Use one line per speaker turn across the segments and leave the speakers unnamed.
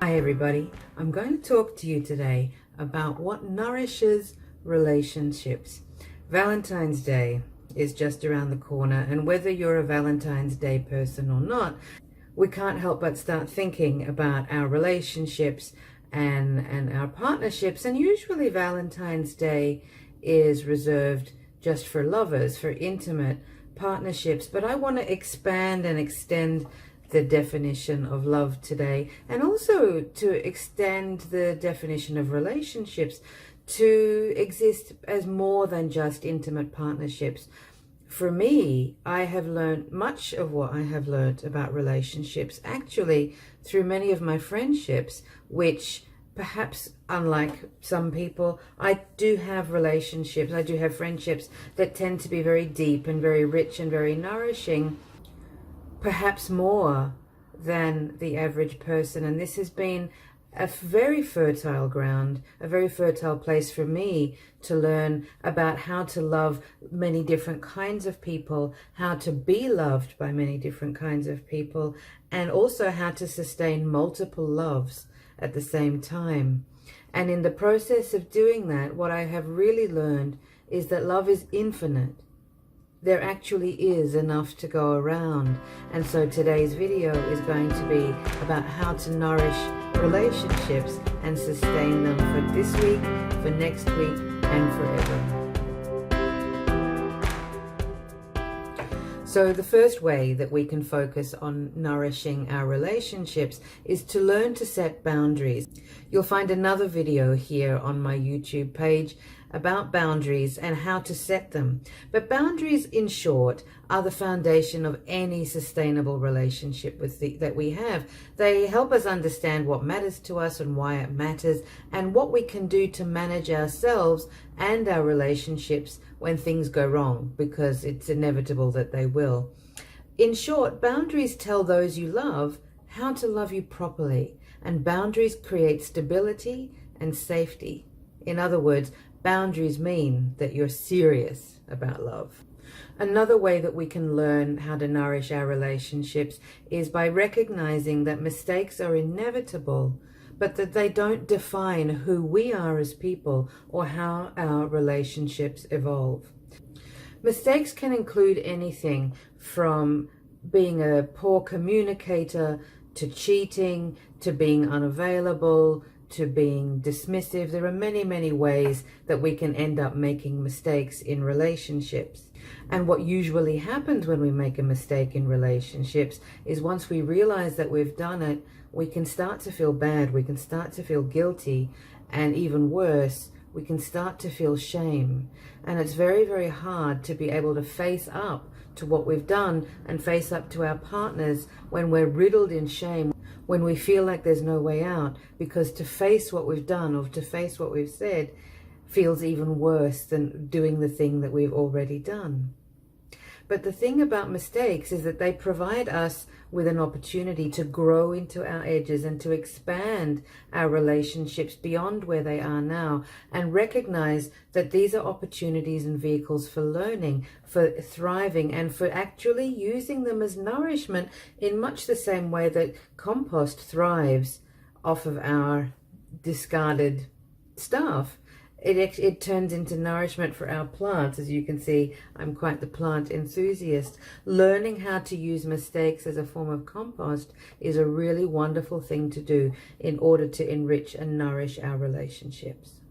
Hi everybody, I'm going to talk to you today about what nourishes relationships. Valentine's Day is just around the corner, and whether you're a Valentine's Day person or not, we can't help but start thinking about our relationships and our partnerships. And usually Valentine's Day is reserved just for lovers, for intimate partnerships, but I want to expand and extend the definition of love today, and also to extend the definition of relationships to exist as more than just intimate partnerships. For me, I have learned much of what I have learned about relationships actually through many of my friendships, which perhaps unlike some people, I do have relationships, I do have friendships that tend to be very deep and very rich and very nourishing, perhaps more than the average person. And this has been a very fertile ground, a very fertile place for me to learn about how to love many different kinds of people, how to be loved by many different kinds of people, and also how to sustain multiple loves at the same time. And in the process of doing that, what I have really learned is that love is infinite. There actually is enough to go around. And so today's video is going to be about how to nourish relationships and sustain them for this week, for next week, and forever. So the first way that we can focus on nourishing our relationships is to learn to set boundaries. You'll find another video here on my YouTube page about boundaries and how to set them. But boundaries, in short, are the foundation of any sustainable relationship that we have. They help us understand what matters to us and why it matters, and what we can do to manage ourselves and our relationships when things go wrong, because it's inevitable that they will. In short, boundaries tell those you love how to love you properly, and boundaries create stability and safety. In other words, boundaries mean that you're serious about love. Another way that we can learn how to nourish our relationships is by recognizing that mistakes are inevitable, but that they don't define who we are as people or how our relationships evolve. Mistakes can include anything from being a poor communicator, to cheating, to being unavailable, to being dismissive. There are many, many ways that we can end up making mistakes in relationships. And what usually happens when we make a mistake in relationships is once we realize that we've done it, we can start to feel bad, we can start to feel guilty, and even worse, we can start to feel shame. And it's very, very hard to be able to face up to what we've done and face up to our partners when we're riddled in shame, when we feel like there's no way out, because to face what we've done or to face what we've said feels even worse than doing the thing that we've already done. But the thing about mistakes is that they provide us with an opportunity to grow into our edges and to expand our relationships beyond where they are now, and recognize that these are opportunities and vehicles for learning, for thriving, and for actually using them as nourishment in much the same way that compost thrives off of our discarded stuff. It turns into nourishment for our plants. As you can see, I'm quite the plant enthusiast. Learning how to use mistakes as a form of compost is a really wonderful thing to do in order to enrich and nourish our relationships.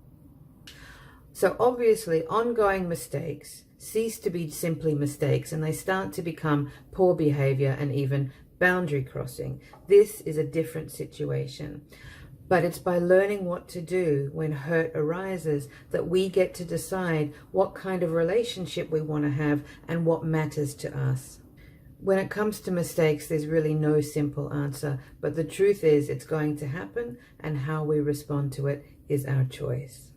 So obviously, ongoing mistakes cease to be simply mistakes, and they start to become poor behavior and even boundary crossing. This is a different situation. But it's by learning what to do when hurt arises that we get to decide what kind of relationship we want to have and what matters to us. When it comes to mistakes, there's really no simple answer, but the truth is it's going to happen, and how we respond to it is our choice.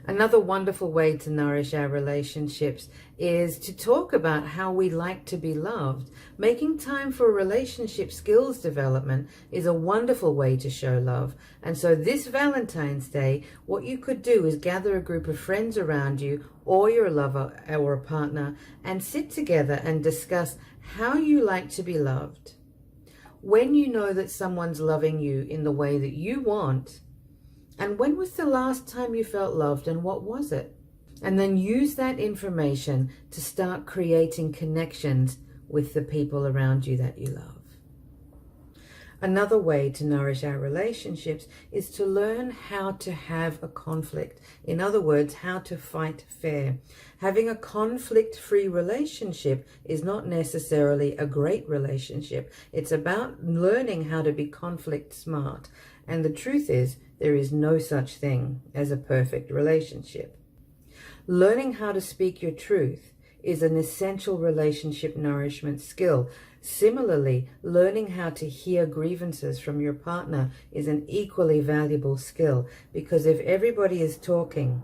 Another wonderful way to nourish our relationships is to talk about how we like to be loved. Making time for relationship skills development is a wonderful way to show love. And so this Valentine's Day, what you could do is gather a group of friends around you, or your lover or a partner, and sit together and discuss how you like to be loved. When you know that someone's loving you in the way that you want, and when was the last time you felt loved and what was it? And then use that information to start creating connections with the people around you that you love. Another way to nourish our relationships is to learn how to have a conflict. In other words, how to fight fair. Having a conflict-free relationship is not necessarily a great relationship. It's about learning how to be conflict smart. And the truth is, there is no such thing as a perfect relationship. Learning how to speak your truth is an essential relationship nourishment skill. Similarly, learning how to hear grievances from your partner is an equally valuable skill, because if everybody is talking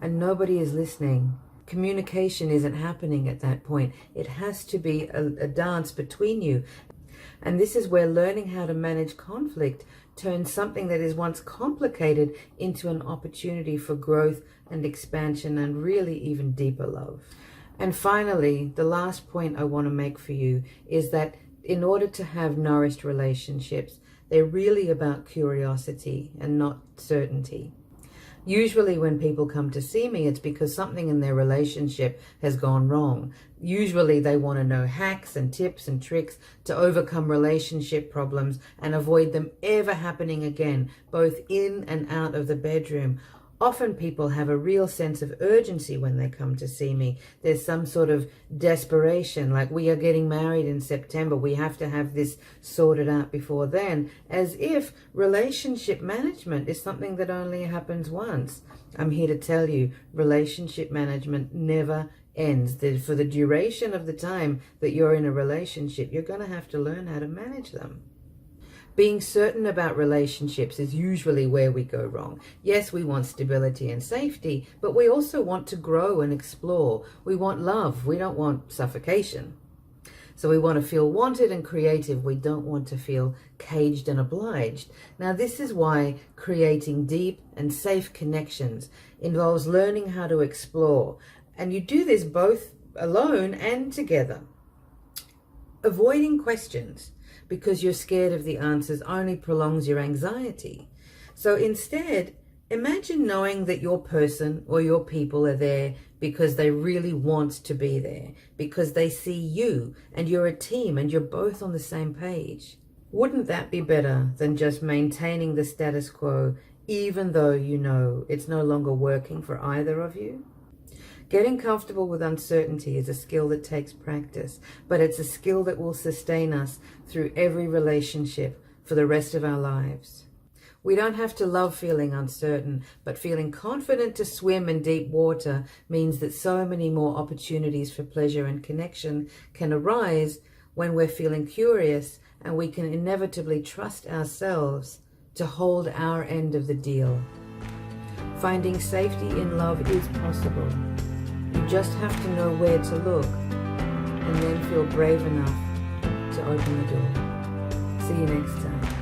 and nobody is listening, communication isn't happening at that point. It has to be a dance between you. And this is where learning how to manage conflict turns something that is once complicated into an opportunity for growth and expansion and really even deeper love. And finally, the last point I want to make for you is that in order to have nourished relationships, they're really about curiosity and not certainty. Usually when people come to see me, it's because something in their relationship has gone wrong. Usually they want to know hacks and tips and tricks to overcome relationship problems and avoid them ever happening again, both in and out of the bedroom. Often people have a real sense of urgency when they come to see me. There's some sort of desperation, like we are getting married in September. We have to have this sorted out before then, as if relationship management is something that only happens once. I'm here to tell you, relationship management never ends. For the duration of the time that you're in a relationship, you're going to have to learn how to manage them. Being certain about relationships is usually where we go wrong. Yes, we want stability and safety, but we also want to grow and explore. We want love. We don't want suffocation. So we want to feel wanted and creative. We don't want to feel caged and obliged. Now, this is why creating deep and safe connections involves learning how to explore. And you do this both alone and together. Avoiding questions because you're scared of the answers only prolongs your anxiety. So instead, imagine knowing that your person or your people are there because they really want to be there, because they see you and you're a team and you're both on the same page. Wouldn't that be better than just maintaining the status quo, even though you know it's no longer working for either of you? Getting comfortable with uncertainty is a skill that takes practice, but it's a skill that will sustain us through every relationship for the rest of our lives. We don't have to love feeling uncertain, but feeling confident to swim in deep water means that so many more opportunities for pleasure and connection can arise when we're feeling curious, and we can inevitably trust ourselves to hold our end of the deal. Finding safety in love is possible. You just have to know where to look and then feel brave enough to open the door. See you next time.